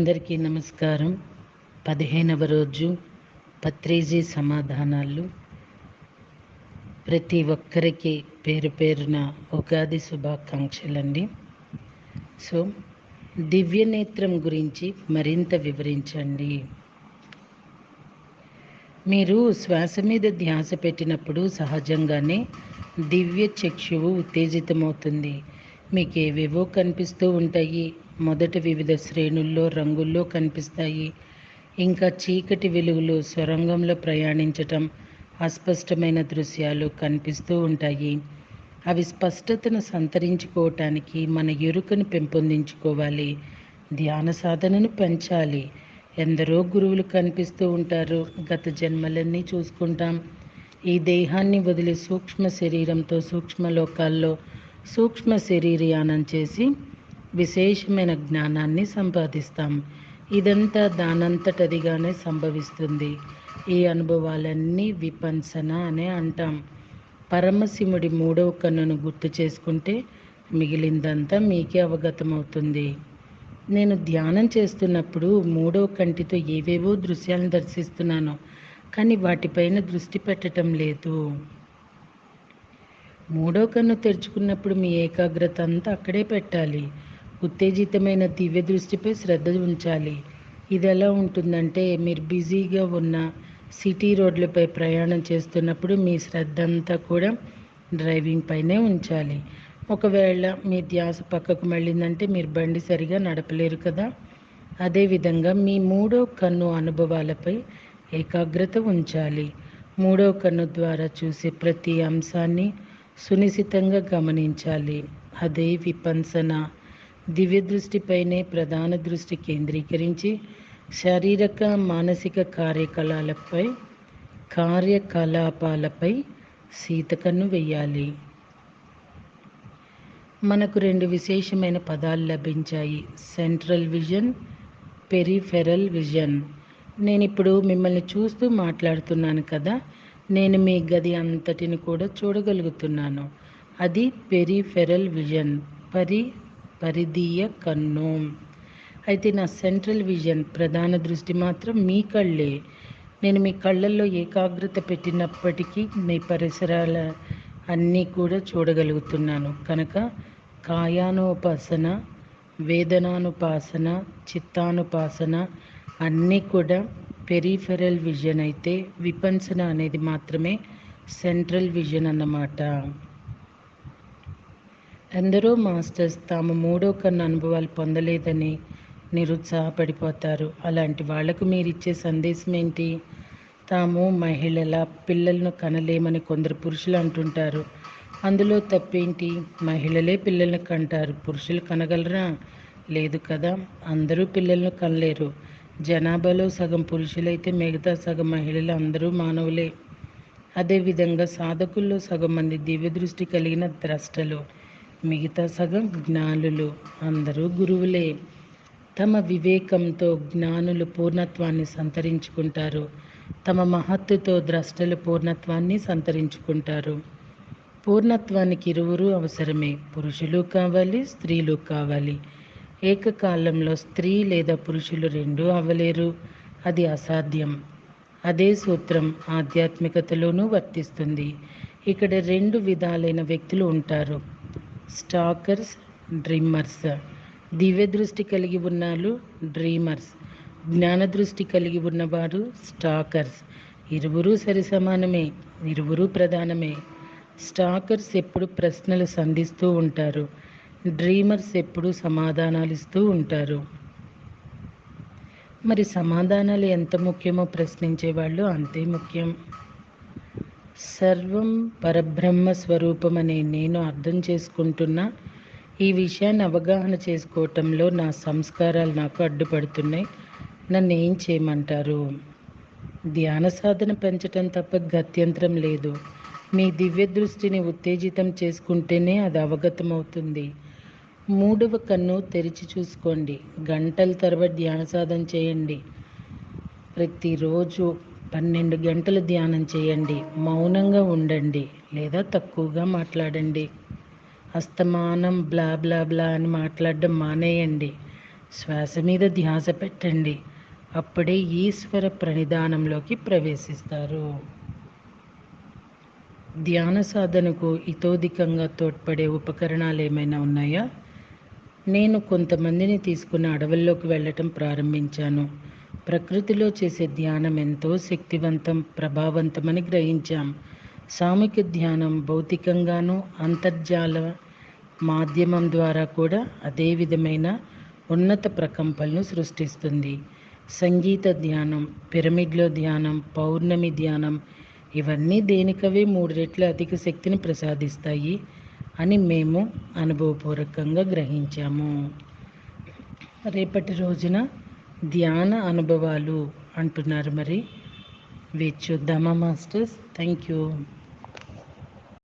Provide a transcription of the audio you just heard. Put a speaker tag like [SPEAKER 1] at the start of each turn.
[SPEAKER 1] అందరికీ నమస్కారం. 15వ రోజు పత్రిజీ సమాధానాలు. ప్రతి ఒక్కరికి పేరు పేరున ఉగాది శుభాకాంక్షలండి. సో దివ్య నేత్రం గురించి మరింత వివరించండి. మీరు శ్వాస మీద ధ్యాస పెట్టినప్పుడు సహజంగానే దివ్య చక్షువు ఉత్తేజితమవుతుంది. మీకు ఏవేవో కనిపిస్తూ ఉంటాయి. మొదట వివిధ శ్రేణుల్లో రంగుల్లో కనిపిస్తాయి. ఇంకా చీకటి వెలుగులో సొరంగంలో ప్రయాణించటం, అస్పష్టమైన దృశ్యాలు కనిపిస్తూ ఉంటాయి. అవి స్పష్టతను సంతరించుకోవటానికి మన ఎరుకను పెంపొందించుకోవాలి. ధ్యాన సాధనను పెంచాలి. ఎందరో గురువులు కనిపిస్తూ ఉంటారు. గత జన్మలన్నీ చూసుకుంటాం. ఈ దేహాన్ని వదిలి సూక్ష్మ శరీరంతో సూక్ష్మ లోకాల్లో సూక్ష్మ శరీరయానం చేసి విశేషమైన జ్ఞానాన్ని సంపాదిస్తాం. ఇదంతా దానంతటదిగానే సంభవిస్తుంది. ఈ అనుభవాలన్నీ విపంసన అనే అంటాం. పరమశివుడి 3వ కన్నును గుర్తు చేసుకుంటే మిగిలిందంతా మీకే అవగతమవుతుంది. నేను ధ్యానం చేస్తున్నప్పుడు 3వ కంటితో ఏవేవో దృశ్యాలను దర్శిస్తున్నాను, కానీ వాటిపైన దృష్టి పెట్టడం లేదు. 3వ కన్ను తెరుచుకున్నప్పుడు మీ ఏకాగ్రత అంతా అక్కడే పెట్టాలి. ఉత్తేజితమైన దివ్య దృష్టిపై శ్రద్ధ ఉంచాలి. ఇది ఎలా ఉంటుందంటే, మీరు బిజీగా ఉన్న సిటీ రోడ్లపై ప్రయాణం చేస్తున్నప్పుడు మీ శ్రద్ధ అంతా కూడా డ్రైవింగ్ పైనే ఉంచాలి. ఒకవేళ మీ ధ్యాస పక్కకు మళ్ళిందంటే మీరు బండి సరిగా నడపలేరు కదా. అదేవిధంగా మీ 3వ కన్ను అనుభవాలపై ఏకాగ్రత ఉంచాలి. 3వ కన్ను ద్వారా చూసే ప్రతి అంశాన్ని సునిశితంగా గమనించాలి. అదే విపంసన. దివ్య దృష్టిపైనే ప్రధాన దృష్టి కేంద్రీకరించి శారీరక మానసిక కార్యకలాపాలపై సీతకన్ను వెయ్యాలి. మనకు 2 విశేషమైన పదాలు లభించాయి: సెంట్రల్ విజన్, పెరిఫెరల్ విజన్. నేను ఇప్పుడు మిమ్మల్ని చూస్తూ మాట్లాడుతున్నాను కదా, నేను మీ గది అంతటిని కూడా చూడగలుగుతున్నాను. అది పెరిఫెరల్ విజన్, పరిధీయ కన్ను. అయితే నా సెంట్రల్ విజన్, ప్రధాన దృష్టి మాత్రం మీ కళ్ళే. నేను మీ కళ్ళల్లో ఏకాగ్రత పెట్టినప్పటికీ మీ పరిసరాల అన్నీ కూడా చూడగలుగుతున్నాను. కనుక కాయానుపాసన, వేదనానుపాసన, చిత్తానుపాసన అన్నీ కూడా పెరిఫెరల్ విజన్ అయితే, విపంసన అనేది మాత్రమే సెంట్రల్ విజన్ అన్నమాట. ఎందరో మాస్టర్స్ తాము 3వ కన్ను అనుభవాలు పొందలేదని నిరుత్సాహపడిపోతారు. అలాంటి వాళ్లకు మీరిచ్చే సందేశం ఏంటి? తాము మహిళల పిల్లలను కనలేమని కొందరు పురుషులు అంటుంటారు. అందులో తప్పేంటి? మహిళలే పిల్లలను కంటారు, పురుషులు కనగలరా? లేదు కదా. అందరూ పిల్లలను కనలేరు. జనాభాలో సగం పురుషులైతే మిగతా సగం మహిళలు అందరూ మానవులే. అదేవిధంగా సాధకుల్లో సగం మంది దివ్య దృష్టి కలిగిన ద్రష్టలు, మిగతా సగం జ్ఞానులు. అందరూ గురువులే. తమ వివేకంతో జ్ఞానులు పూర్ణత్వాన్ని సంతరించుకుంటారు. తమ మహత్తుతో ద్రష్టలు పూర్ణత్వాన్ని సంతరించుకుంటారు. పూర్ణత్వానికి ఇరువురు అవసరమే. పురుషులు కావాలి, స్త్రీలు కావాలి. ఏకకాలంలో స్త్రీ లేదా పురుషులు రెండూ అవ్వలేరు. అది అసాధ్యం. అదే సూత్రం ఆధ్యాత్మికతలోనూ వర్తిస్తుంది. ఇక్కడ 2 విధాలైన వ్యక్తులు ఉంటారు: స్టాకర్స్, డ్రీమర్స్. దివ్య దృష్టి కలిగి ఉన్నాళ్ళు డ్రీమర్స్, జ్ఞాన దృష్టి కలిగి ఉన్నవారు స్టాకర్స్. ఇరువురు సరి సమానమే, ఇరువురు ప్రధానమే. స్టాకర్స్ ఎప్పుడు ప్రశ్నలు సంధిస్తూ ఉంటారు, డ్రీమర్స్ ఎప్పుడు సమాధానాలు ఇస్తూ ఉంటారు. మరి సమాధానాలు ఎంత ముఖ్యమో ప్రశ్నించేవాళ్ళు అంతే ముఖ్యం. సర్వం పరబ్రహ్మ స్వరూపం అనే నేను అర్థం చేసుకుంటున్నా. ఈ విషయాన్ని అవగాహన చేసుకోవటంలో నా సంస్కారాలు నాకు అడ్డుపడుతున్నాయి. నన్ను ఏం చేయమంటారు? ధ్యాన సాధన పెంచటం తప్ప గత్యంతరం లేదు. మీ దివ్య దృష్టిని ఉత్తేజితం చేసుకుంటేనే అది అవగతమవుతుంది. 3వ కన్ను తెరిచి చూసుకోండి. గంటల తరబడి ధ్యాన సాధన చేయండి. ప్రతిరోజు 12 గంటలు ధ్యానం చేయండి. మౌనంగా ఉండండి లేదా తక్కువగా మాట్లాడండి. అస్తమానం బ్లా బ్లా బ్లా అని మాట్లాడడం మానేయండి. శ్వాస మీద ధ్యాస పెట్టండి. అప్పుడే ఈశ్వర ప్రణిధానంలోకి ప్రవేశిస్తారు. ధ్యాన సాధనకు ఇతోధికంగా తోడ్పడే ఉపకరణాలు ఏమైనా ఉన్నాయా? నేను కొంతమందిని తీసుకుని అడవుల్లోకి వెళ్ళటం ప్రారంభించాను. ప్రకృతిలో చేసే ధ్యానం ఎంతో శక్తివంతం, ప్రభావవంతమని గ్రహించాం. సామూహిక ధ్యానం భౌతికంగానూ అంతర్జాల మాధ్యమం ద్వారా కూడా అదే విధమైన ఉన్నత ప్రకంపనలను సృష్టిస్తుంది. సంగీత ధ్యానం, పిరమిడ్లో ధ్యానం, పౌర్ణమి ధ్యానం ఇవన్నీ దేనికవే 3 రెట్ల అధిక శక్తిని ప్రసాదిస్తాయి అని మేము అనుభవపూర్వకంగా గ్రహించాము. రేపటి రోజున ధ్యాన అనుభవాలు అంటున్నారు. మరి వేచి చూద్దామా మాస్టర్స్? Thank you.